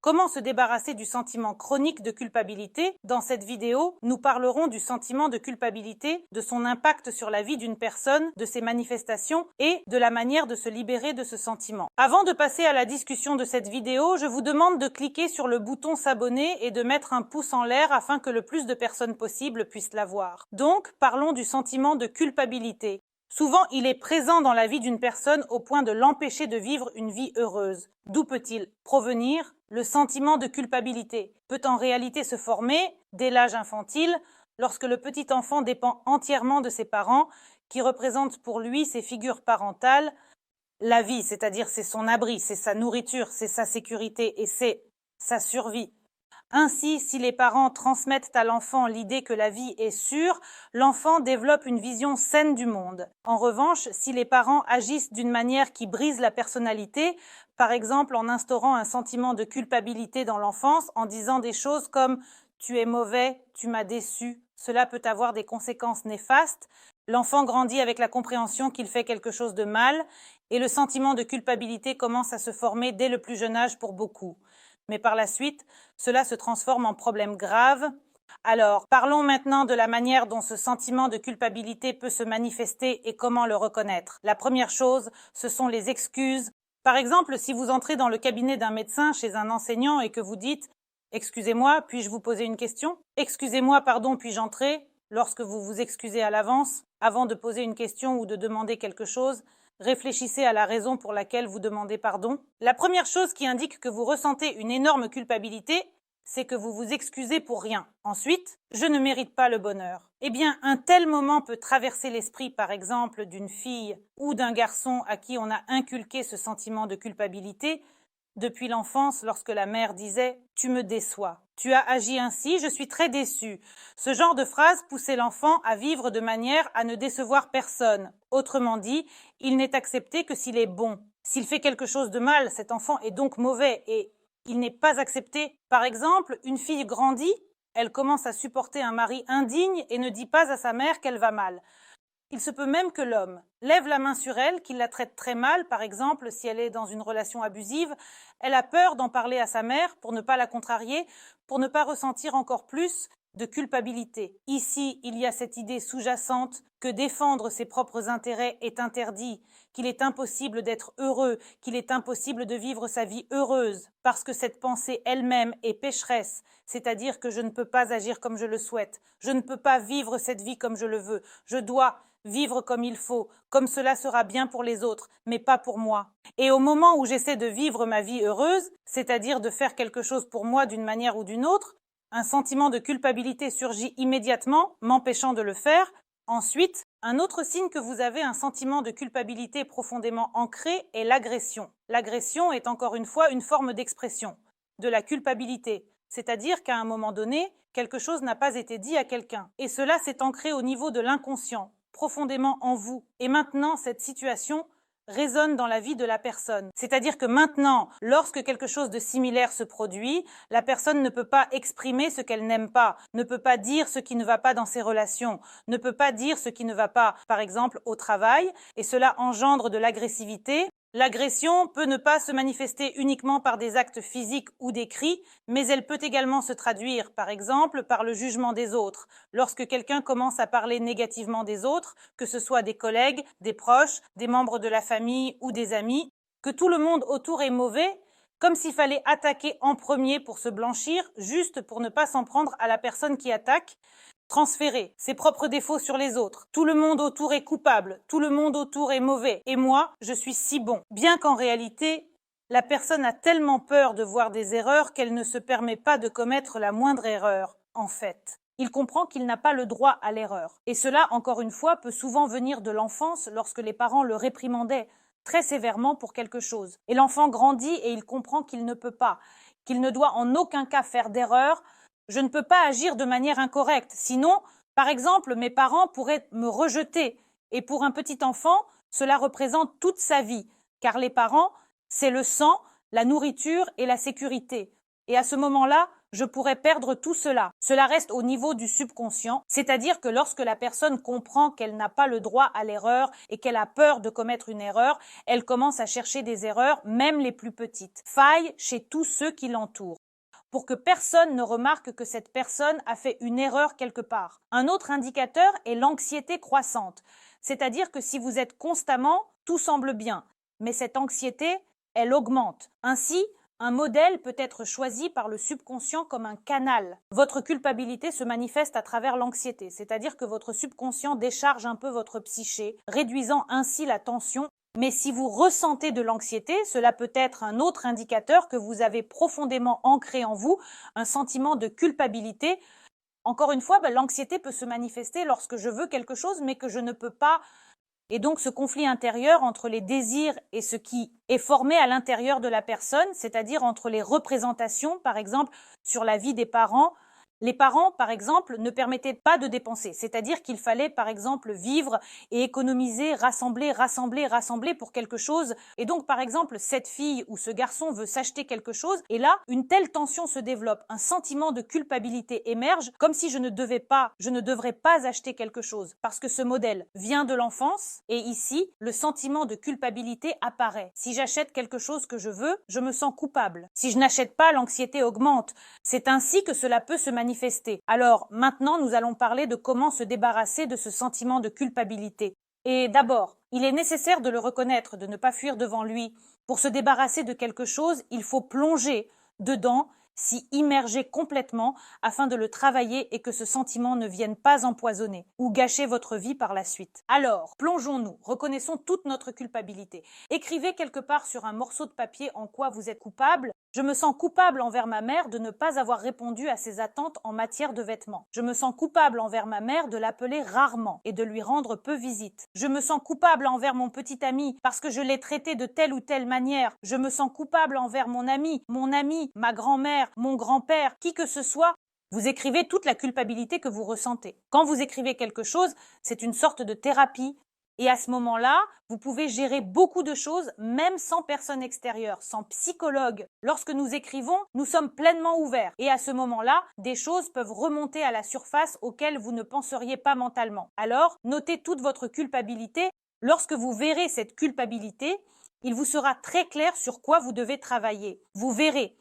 Comment se débarrasser du sentiment chronique de culpabilité? Dans cette vidéo, nous parlerons du sentiment de culpabilité, de son impact sur la vie d'une personne, de ses manifestations et de la manière de se libérer de ce sentiment. Avant de passer à la discussion de cette vidéo, je vous demande de cliquer sur le bouton s'abonner et de mettre un pouce en l'air afin que le plus de personnes possible puissent la voir. Donc, parlons du sentiment de culpabilité. Souvent, il est présent dans la vie d'une personne au point de l'empêcher de vivre une vie heureuse. D'où peut-il provenir? Le sentiment de culpabilité peut en réalité se former dès l'âge infantile, lorsque le petit enfant dépend entièrement de ses parents, qui représentent pour lui ses figures parentales, la vie, c'est-à-dire c'est son abri, c'est sa nourriture, c'est sa sécurité et c'est sa survie. Ainsi, si les parents transmettent à l'enfant l'idée que la vie est sûre, l'enfant développe une vision saine du monde. En revanche, si les parents agissent d'une manière qui brise la personnalité, par exemple en instaurant un sentiment de culpabilité dans l'enfance, en disant des choses comme « tu es mauvais, tu m'as déçu », cela peut avoir des conséquences néfastes. L'enfant grandit avec la compréhension qu'il fait quelque chose de mal et le sentiment de culpabilité commence à se former dès le plus jeune âge pour beaucoup. Mais par la suite, cela se transforme en problème grave. Alors, parlons maintenant de la manière dont ce sentiment de culpabilité peut se manifester et comment le reconnaître. La première chose, ce sont les excuses. Par exemple, si vous entrez dans le cabinet d'un médecin chez un enseignant et que vous dites « Excusez-moi, puis-je vous poser une question ? Excusez-moi, pardon, puis-je entrer ?» Lorsque vous vous excusez à l'avance, avant de poser une question ou de demander quelque chose, réfléchissez à la raison pour laquelle vous demandez pardon. La première chose qui indique que vous ressentez une énorme culpabilité, c'est que vous vous excusez pour rien. Ensuite, je ne mérite pas le bonheur. Eh bien, un tel moment peut traverser l'esprit, par exemple, d'une fille ou d'un garçon à qui on a inculqué ce sentiment de culpabilité depuis l'enfance lorsque la mère disait « tu me déçois ». Tu as agi ainsi, je suis très déçue. Ce genre de phrase poussait l'enfant à vivre de manière à ne décevoir personne. Autrement dit, il n'est accepté que s'il est bon. S'il fait quelque chose de mal, cet enfant est donc mauvais et il n'est pas accepté. Par exemple, une fille grandit, elle commence à supporter un mari indigne et ne dit pas à sa mère qu'elle va mal. Il se peut même que l'homme lève la main sur elle, qu'il la traite très mal, par exemple, si elle est dans une relation abusive, elle a peur d'en parler à sa mère pour ne pas la contrarier, pour ne pas ressentir encore plus de culpabilité. Ici, il y a cette idée sous-jacente que défendre ses propres intérêts est interdit, qu'il est impossible d'être heureux, qu'il est impossible de vivre sa vie heureuse, parce que cette pensée elle-même est pécheresse, c'est-à-dire que je ne peux pas agir comme je le souhaite, je ne peux pas vivre cette vie comme je le veux, je dois vivre comme il faut, comme cela sera bien pour les autres, mais pas pour moi. Et au moment où j'essaie de vivre ma vie heureuse, c'est-à-dire de faire quelque chose pour moi d'une manière ou d'une autre, un sentiment de culpabilité surgit immédiatement, m'empêchant de le faire. Ensuite, un autre signe que vous avez un sentiment de culpabilité profondément ancré est l'agression. L'agression est encore une fois une forme d'expression de la culpabilité, c'est-à-dire qu'à un moment donné, quelque chose n'a pas été dit à quelqu'un. Et cela s'est ancré au niveau de l'inconscient, profondément en vous. Et maintenant, cette situation résonne dans la vie de la personne. C'est-à-dire que maintenant, lorsque quelque chose de similaire se produit, la personne ne peut pas exprimer ce qu'elle n'aime pas, ne peut pas dire ce qui ne va pas dans ses relations, ne peut pas dire ce qui ne va pas, par exemple, au travail, et cela engendre de l'agressivité. L'agression peut ne pas se manifester uniquement par des actes physiques ou des cris, mais elle peut également se traduire, par exemple, par le jugement des autres. Lorsque quelqu'un commence à parler négativement des autres, que ce soit des collègues, des proches, des membres de la famille ou des amis, que tout le monde autour est mauvais, comme s'il fallait attaquer en premier pour se blanchir, juste pour ne pas s'en prendre à la personne qui attaque, transférer ses propres défauts sur les autres. Tout le monde autour est coupable, tout le monde autour est mauvais, et moi, je suis si bon. Bien qu'en réalité, la personne a tellement peur de voir des erreurs qu'elle ne se permet pas de commettre la moindre erreur, en fait. Il comprend qu'il n'a pas le droit à l'erreur. Et cela, encore une fois, peut souvent venir de l'enfance lorsque les parents le réprimandaient très sévèrement pour quelque chose. Et l'enfant grandit et il comprend qu'il ne peut pas, qu'il ne doit en aucun cas faire d'erreur. Je ne peux pas agir de manière incorrecte. Sinon, par exemple, mes parents pourraient me rejeter. Et pour un petit enfant, cela représente toute sa vie. Car les parents, c'est le sang, la nourriture et la sécurité. Et à ce moment-là, je pourrais perdre tout cela. Cela reste au niveau du subconscient, c'est-à-dire que lorsque la personne comprend qu'elle n'a pas le droit à l'erreur et qu'elle a peur de commettre une erreur, elle commence à chercher des erreurs, même les plus petites. Failles chez tous ceux qui l'entourent, pour que personne ne remarque que cette personne a fait une erreur quelque part. Un autre indicateur est l'anxiété croissante, c'est-à-dire que si vous êtes constamment, tout semble bien, mais cette anxiété, elle augmente. Ainsi, un modèle peut être choisi par le subconscient comme un canal. Votre culpabilité se manifeste à travers l'anxiété, c'est-à-dire que votre subconscient décharge un peu votre psyché, réduisant ainsi la tension. Mais si vous ressentez de l'anxiété, cela peut être un autre indicateur que vous avez profondément ancré en vous, un sentiment de culpabilité. Encore une fois, l'anxiété peut se manifester lorsque je veux quelque chose mais que je ne peux pas. Et donc ce conflit intérieur entre les désirs et ce qui est formé à l'intérieur de la personne, c'est-à-dire entre les représentations, par exemple, sur la vie des parents. Les parents, par exemple, ne permettaient pas de dépenser, c'est-à-dire qu'il fallait, par exemple, vivre et économiser, rassembler pour quelque chose. Et donc, par exemple, cette fille ou ce garçon veut s'acheter quelque chose, et là, une telle tension se développe, un sentiment de culpabilité émerge, comme si je ne devrais pas acheter quelque chose, parce que ce modèle vient de l'enfance, et ici, le sentiment de culpabilité apparaît. Si j'achète quelque chose que je veux, je me sens coupable. Si je n'achète pas, l'anxiété augmente. C'est ainsi que cela peut se manifester. Alors, maintenant, nous allons parler de comment se débarrasser de ce sentiment de culpabilité. Et d'abord, il est nécessaire de le reconnaître, de ne pas fuir devant lui. Pour se débarrasser de quelque chose, il faut plonger dedans, s'y immerger complètement afin de le travailler et que ce sentiment ne vienne pas empoisonner ou gâcher votre vie par la suite. Alors, plongeons-nous, reconnaissons toute notre culpabilité. Écrivez quelque part sur un morceau de papier en quoi vous êtes coupable. Je me sens coupable envers ma mère de ne pas avoir répondu à ses attentes en matière de vêtements. Je me sens coupable envers ma mère de l'appeler rarement et de lui rendre peu visite. Je me sens coupable envers mon petit ami parce que je l'ai traité de telle ou telle manière. Je me sens coupable envers mon ami, ma grand-mère, mon grand-père, qui que ce soit. Vous écrivez toute la culpabilité que vous ressentez. Quand vous écrivez quelque chose, c'est une sorte de thérapie. Et à ce moment-là, vous pouvez gérer beaucoup de choses, même sans personne extérieure, sans psychologue. Lorsque nous écrivons, nous sommes pleinement ouverts. Et à ce moment-là, des choses peuvent remonter à la surface auxquelles vous ne penseriez pas mentalement. Alors, notez toute votre culpabilité. Lorsque vous verrez cette culpabilité, il vous sera très clair sur quoi vous devez travailler. Vous verrez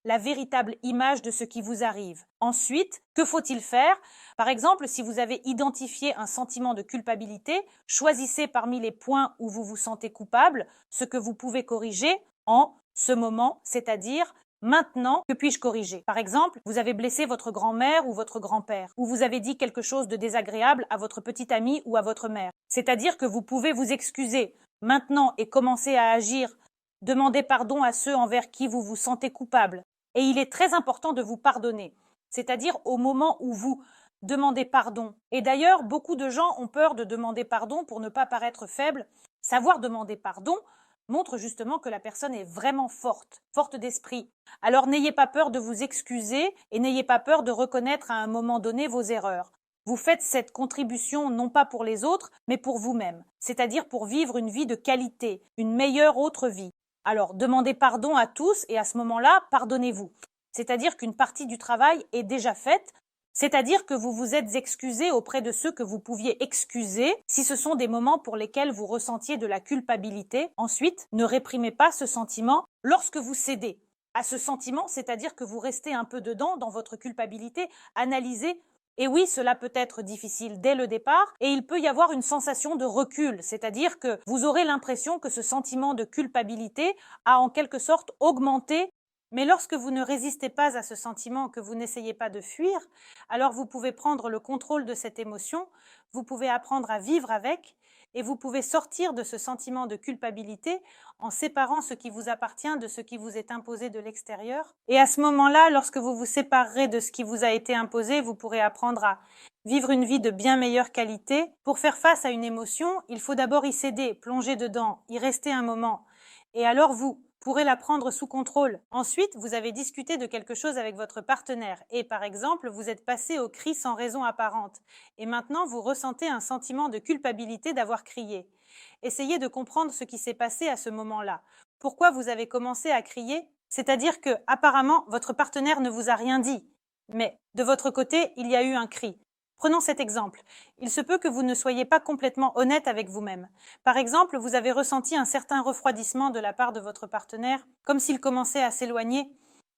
la véritable image de ce qui vous arrive. Ensuite, que faut-il faire? Par exemple, si vous avez identifié un sentiment de culpabilité, choisissez parmi les points où vous vous sentez coupable ce que vous pouvez corriger en ce moment, c'est-à-dire maintenant, que puis-je corriger? Par exemple, vous avez blessé votre grand-mère ou votre grand-père, ou vous avez dit quelque chose de désagréable à votre petit ami ou à votre mère. C'est-à-dire que vous pouvez vous excuser maintenant et commencer à agir. Demandez pardon à ceux envers qui vous vous sentez coupable. Et il est très important de vous pardonner, c'est-à-dire au moment où vous demandez pardon. Et d'ailleurs, beaucoup de gens ont peur de demander pardon pour ne pas paraître faible. Savoir demander pardon montre justement que la personne est vraiment forte d'esprit. Alors n'ayez pas peur de vous excuser et n'ayez pas peur de reconnaître à un moment donné vos erreurs. Vous faites cette contribution non pas pour les autres, mais pour vous-même, c'est-à-dire pour vivre une vie de qualité, une meilleure autre vie. Alors, demandez pardon à tous et à ce moment-là, pardonnez-vous. C'est-à-dire qu'une partie du travail est déjà faite, c'est-à-dire que vous vous êtes excusé auprès de ceux que vous pouviez excuser si ce sont des moments pour lesquels vous ressentiez de la culpabilité. Ensuite, ne réprimez pas ce sentiment lorsque vous cédez à ce sentiment, c'est-à-dire que vous restez un peu dedans dans votre culpabilité, analysez. Et oui, cela peut être difficile dès le départ et il peut y avoir une sensation de recul, c'est-à-dire que vous aurez l'impression que ce sentiment de culpabilité a en quelque sorte augmenté. Mais lorsque vous ne résistez pas à ce sentiment, que vous n'essayez pas de fuir, alors vous pouvez prendre le contrôle de cette émotion, vous pouvez apprendre à vivre avec et vous pouvez sortir de ce sentiment de culpabilité en séparant ce qui vous appartient de ce qui vous est imposé de l'extérieur. Et à ce moment-là, lorsque vous vous séparerez de ce qui vous a été imposé, vous pourrez apprendre à vivre une vie de bien meilleure qualité. Pour faire face à une émotion, il faut d'abord y céder, plonger dedans, y rester un moment. Et alors vous pourrez la prendre sous contrôle. Ensuite, vous avez discuté de quelque chose avec votre partenaire et, par exemple, vous êtes passé au cri sans raison apparente. Et maintenant, vous ressentez un sentiment de culpabilité d'avoir crié. Essayez de comprendre ce qui s'est passé à ce moment-là. Pourquoi vous avez commencé à crier? C'est-à-dire que, apparemment, votre partenaire ne vous a rien dit. Mais, de votre côté, il y a eu un cri. Prenons cet exemple. Il se peut que vous ne soyez pas complètement honnête avec vous-même. Par exemple, vous avez ressenti un certain refroidissement de la part de votre partenaire, comme s'il commençait à s'éloigner,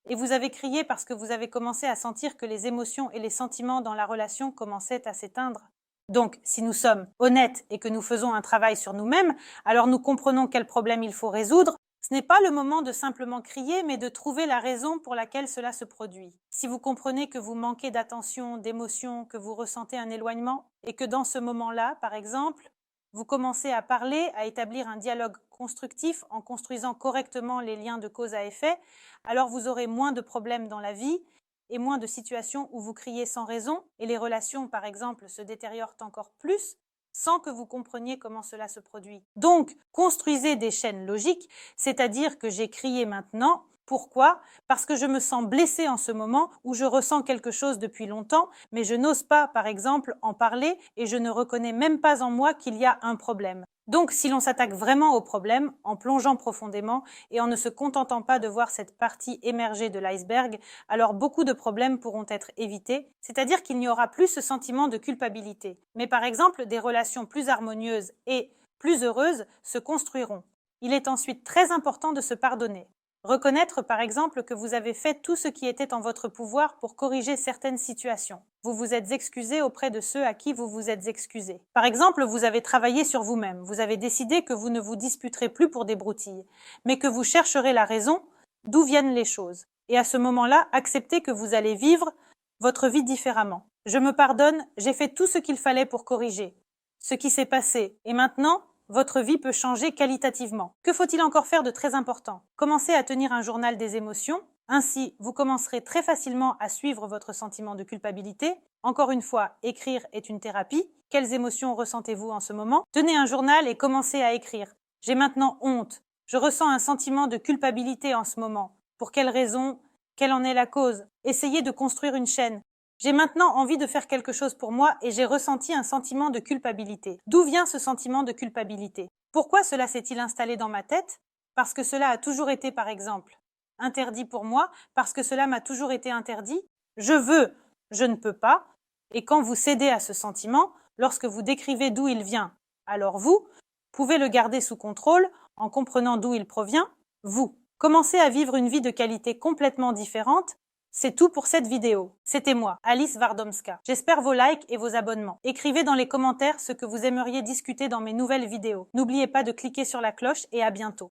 et vous avez crié parce que vous avez commencé à sentir que les émotions et les sentiments dans la relation commençaient à s'éteindre. Donc, si nous sommes honnêtes et que nous faisons un travail sur nous-mêmes, alors nous comprenons quel problème il faut résoudre. Ce n'est pas le moment de simplement crier, mais de trouver la raison pour laquelle cela se produit. Si vous comprenez que vous manquez d'attention, d'émotion, que vous ressentez un éloignement, et que dans ce moment-là, par exemple, vous commencez à parler, à établir un dialogue constructif en construisant correctement les liens de cause à effet, alors vous aurez moins de problèmes dans la vie et moins de situations où vous criez sans raison et les relations, par exemple, se détériorent encore plus sans que vous compreniez comment cela se produit. Donc, construisez des chaînes logiques, c'est-à-dire que j'ai crié maintenant. Pourquoi? Parce que je me sens blessée en ce moment où je ressens quelque chose depuis longtemps, mais je n'ose pas, par exemple, en parler et je ne reconnais même pas en moi qu'il y a un problème. Donc, si l'on s'attaque vraiment au problème, en plongeant profondément et en ne se contentant pas de voir cette partie émerger de l'iceberg, alors beaucoup de problèmes pourront être évités, c'est-à-dire qu'il n'y aura plus ce sentiment de culpabilité. Mais par exemple, des relations plus harmonieuses et plus heureuses se construiront. Il est ensuite très important de se pardonner. Reconnaître, par exemple, que vous avez fait tout ce qui était en votre pouvoir pour corriger certaines situations. Vous vous êtes excusé auprès de ceux à qui vous vous êtes excusé. Par exemple, vous avez travaillé sur vous-même. Vous avez décidé que vous ne vous disputerez plus pour des broutilles, mais que vous chercherez la raison d'où viennent les choses. Et à ce moment-là, acceptez que vous allez vivre votre vie différemment. Je me pardonne, j'ai fait tout ce qu'il fallait pour corriger ce qui s'est passé. Et maintenant, votre vie peut changer qualitativement. Que faut-il encore faire de très important? Commencez à tenir un journal des émotions. Ainsi, vous commencerez très facilement à suivre votre sentiment de culpabilité. Encore une fois, écrire est une thérapie. Quelles émotions ressentez-vous en ce moment? Tenez un journal et commencez à écrire. J'ai maintenant honte. Je ressens un sentiment de culpabilité en ce moment. Pour quelle raison? Quelle en est la cause? Essayez de construire une chaîne. J'ai maintenant envie de faire quelque chose pour moi et j'ai ressenti un sentiment de culpabilité. D'où vient ce sentiment de culpabilité? Pourquoi cela s'est-il installé dans ma tête? Parce que cela a toujours été, par exemple, interdit pour moi, parce que cela m'a toujours été interdit. Je veux, je ne peux pas. Et quand vous cédez à ce sentiment, lorsque vous décrivez d'où il vient, alors vous pouvez le garder sous contrôle en comprenant d'où il provient. Vous commencez à vivre une vie de qualité complètement différente. C'est tout pour cette vidéo. C'était moi, Alice Wardomska. J'espère vos likes et vos abonnements. Écrivez dans les commentaires ce que vous aimeriez discuter dans mes nouvelles vidéos. N'oubliez pas de cliquer sur la cloche et à bientôt.